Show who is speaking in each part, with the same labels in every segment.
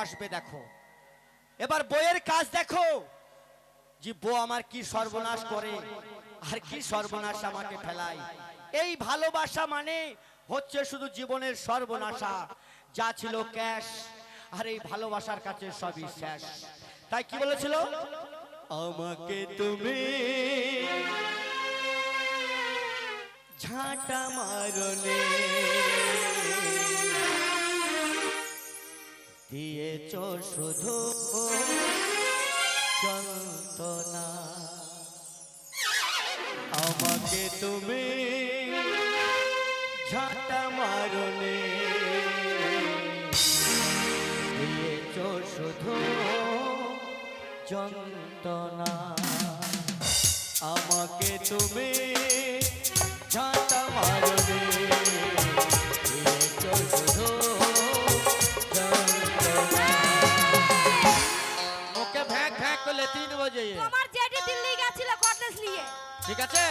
Speaker 1: আসবে দেখো। এবার বইয়ের কাজ দেখো যে বউ আমার কি সর্বনাশ করে আর কি সর্বনাশ আমাকে ফেলায়। এই ভালোবাসা মানে হচ্ছে শুধু জীবনের সর্বনাশা। যা ছিল ক্যাশ আর এই ভালোবাসার কাছে সবই শেষ। তাই কি বলেছিল, আমাকে তুমি ঝাঁটা মারনে দিয়েছ শুধু যন্ত্রণা। আমাকে তুমি ঝাঁটা মারনে দিয়েছ শুধু যন্ত্রণা। আমাকে তুমি ঝাঁটা মারনে দিয়েছ শুধু যন্ত্রণা। মুখে ভ্যাক ভ্যাক করলে 3 বাজে।
Speaker 2: তোমার জেঠি দিল্লি গেছিল কটলেস নিয়ে।
Speaker 1: ঠিক আছে,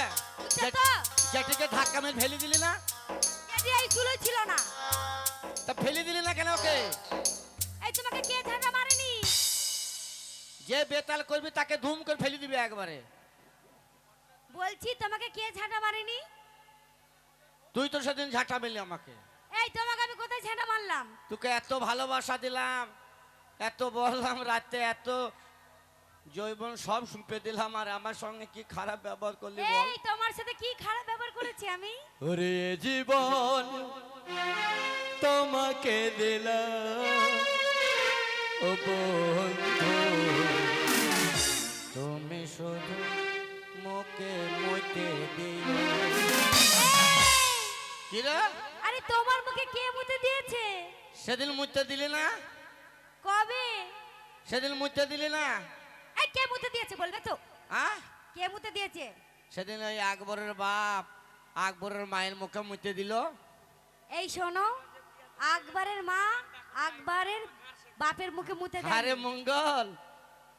Speaker 1: জেঠিকে ধাক্কা মেরে ফেলে দিলি না?
Speaker 2: জেঠি এই চুলোই ছিল না।
Speaker 1: তা ফেলে দিলি না কেন ওকে?
Speaker 2: এই তোমাকে কে ঝাঁটা মারেনি?
Speaker 1: যে বেতাল করবি তাকে ধুম করে ফেলে দিবি একবারে।
Speaker 2: বলছি তোমাকে কে ঝাঁটা মারেনি?
Speaker 1: তুই তো সেদিন ঝাঁটা মেলি আমাকে।
Speaker 2: এই তোমাকে আমি কোথায় ঝাঁটা মারলাম?
Speaker 1: তোকে এত ভালোবাসা দিলাম, এত বললাম, রাতে এত জৈবন সব শুপে দিলাম, আর আমার সঙ্গে কি খারাপ ব্যবহার করলি বল?
Speaker 2: এই তোমার সাথে কি খারাপ ব্যবহার করেছি আমি?
Speaker 1: ওরে জীবন তোমাকে দিলাম ও বন্ধু, তুমি শুধু মুখে মইতে দিও। কি রে?
Speaker 2: আরে তোমার মুখে কে মুতে দিয়েছে?
Speaker 1: সেদিন মুইতে দিলি না?
Speaker 2: কবে?
Speaker 1: সেদিন মুইতে দিলি না?
Speaker 2: এই কে মুতে দিয়েছে বলবে তো?
Speaker 1: হ্যাঁ,
Speaker 2: কে মুতে দিয়েছে?
Speaker 1: সেদিন ওই আকবরের বাপ আকবরের মায়ের মুখে মুতে দিল।
Speaker 2: এই শোনো, আকবরের মা আকবরের বাপের মুখে মুতে দেয়।
Speaker 1: আরে মঙ্গল,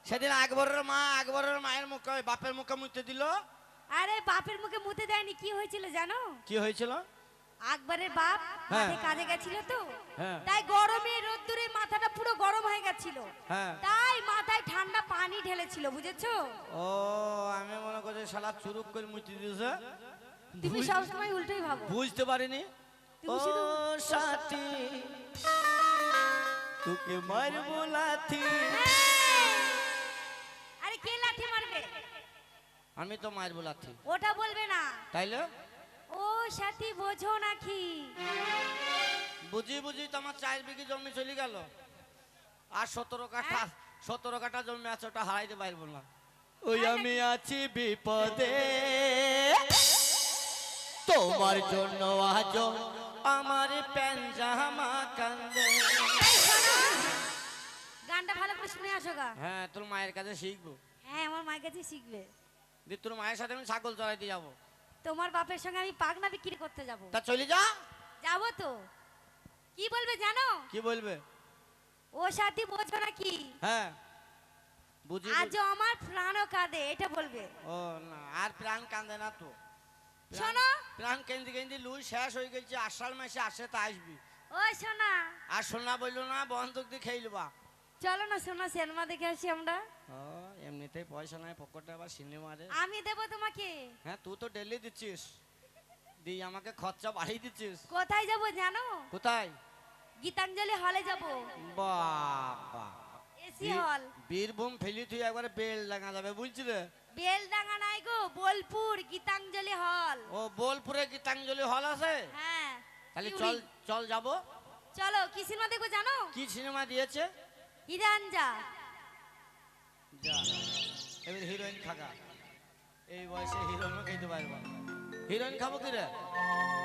Speaker 1: সেদিন আকবরের মা আকবরের মায়ের মুখে বাপের মুখে মুতে দিল।
Speaker 2: আরে বাপের মুখে মুতে দেয়নি, কি হয়েছিল জানো?
Speaker 1: কি হয়েছিল?
Speaker 2: আকবরের বাপ
Speaker 1: হ্যাঁ।
Speaker 2: মাঠে কাজে গেছিল তো,
Speaker 1: হ্যাঁ।
Speaker 2: তাই গরমে রোদ্দুরে মাথাটা পুরো গরম হয়ে গেছিল,
Speaker 1: হ্যাঁ।
Speaker 2: তাই মাথায় ঠান্ডা পানি ঢেলেছিল, বুঝেছো?
Speaker 1: ও, আমি মনে করছি শালা চুরুক করে মুতে দিয়েছে।
Speaker 2: তুমি সবসময় উল্টোই ভাবো।
Speaker 1: বুঝতে পারিনি।
Speaker 2: তুমি
Speaker 1: ও
Speaker 2: শুধু-
Speaker 1: সাথী তোকে মারবো লাথি।
Speaker 2: আরে কে লাঠি মারবে?
Speaker 1: আমি তো মারবো লাথি।
Speaker 2: ওটা বলবে না।
Speaker 1: তাইলে
Speaker 2: ও সাথী বোঝো নাকি?
Speaker 1: বুঝি বুঝি তো আমার 4 বিঘি জমি চলে গেল, আর 17 কাঠা জমি আছে, ওটা হারাইতে পারবো না। ওই আমি আছি বিপদে, তোমার জন্য আজ আমার পেঞ্জামা কান্দে।
Speaker 2: গানটা ভালো করে শুনে আসো গা।
Speaker 1: হ্যাঁ, তোর মায়ের কাছে শিখবো।
Speaker 2: হ্যাঁ, আমার মায়ের কাছে শিখবে।
Speaker 1: দিয়ে তোর মায়ের সাথে আমি ছাগল চড়াইতে যাবো।
Speaker 2: তোমার বাপের সঙ্গে আমি পাগনা বিক্রি করতে যাব।
Speaker 1: তা চলে যা।
Speaker 2: যাবো তো। কি বলবে জানো?
Speaker 1: কি বলবে?
Speaker 2: ও সাথী বোঝো নাকি?
Speaker 1: হ্যাঁ, বুঝি।
Speaker 2: আজ আমার প্রাণও কাঁদে, এটা বলবে।
Speaker 1: ও না, আর প্রাণ কান্দে না তো।
Speaker 2: শোনো,
Speaker 1: প্রাণ কেন্দ্রে কেন্দ্রে লুই শেষ হয়ে গেছে, আষাঢ় মাসে আসে তা আসবি।
Speaker 2: ও সোনা,
Speaker 1: আর সোনা বললো না, বন্ধুক দিয়ে খেলবা।
Speaker 2: চলো না সোনা, সিনেমা দেখে আসি আমরা।
Speaker 1: ও, এমনিতেই পয়সা নাই পকেটে, আবার সিনেমা রে।
Speaker 2: আমি দেবো তোমাকে।
Speaker 1: হ্যাঁ, তুই তো ডেলি দিচ্ছিস, দিয়ে আমাকে খরচা বাড়িয়ে দিচ্ছিস।
Speaker 2: কোথায় যাব জানো?
Speaker 1: কোথায়?
Speaker 2: গীতাঞ্জলি হলে যাব।
Speaker 1: বাবা,
Speaker 2: এসি হল।
Speaker 1: বীরভূম ফেলি তুই একবারে বেল লাগা যাবে, বুঝছি রে?
Speaker 2: বেলডাঙ্গা নাই গো, বোলপুর গীতাঞ্জলি হল।
Speaker 1: ও, বোলপুরে গীতাঞ্জলি হল আছে?
Speaker 2: হ্যাঁ।
Speaker 1: তাহলে
Speaker 2: ইউরি।
Speaker 1: চল চল যাবো।
Speaker 2: চলো, কি সিনেমা দেখবো জানো?
Speaker 1: কি সিনেমা দিয়েছে?
Speaker 2: ইরানজা।
Speaker 1: যা, এবার হিরোইন খাগা, এই বয়সে হিরোইনও খেতে পারবা। হিরোইন খাবো কি রে?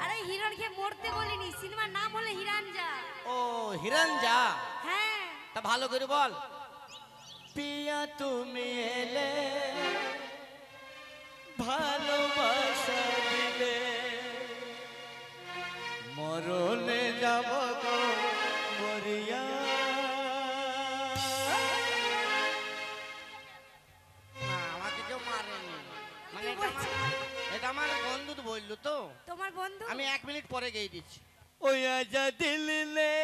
Speaker 2: আরে হিরোইনকে মরতে বলিনি, সিনেমার নাম হলো হিরানজা।
Speaker 1: ও, হিরঞ্জা।
Speaker 2: হ্যাঁ।
Speaker 1: তা ভালো করে বল। পিয়া তুমি এলে ভালোবাসা দিলে, মরণে যাব গো মরিয়া। আমাকে কেউ মারেনি, মানে এটা আমার বন্ধু তো বললো তো।
Speaker 2: তোমার বন্ধু?
Speaker 1: আমি 1 মিনিট পরে গিয়ে দিচ্ছি। ওই আজা দিল নে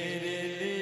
Speaker 1: ছেড়ে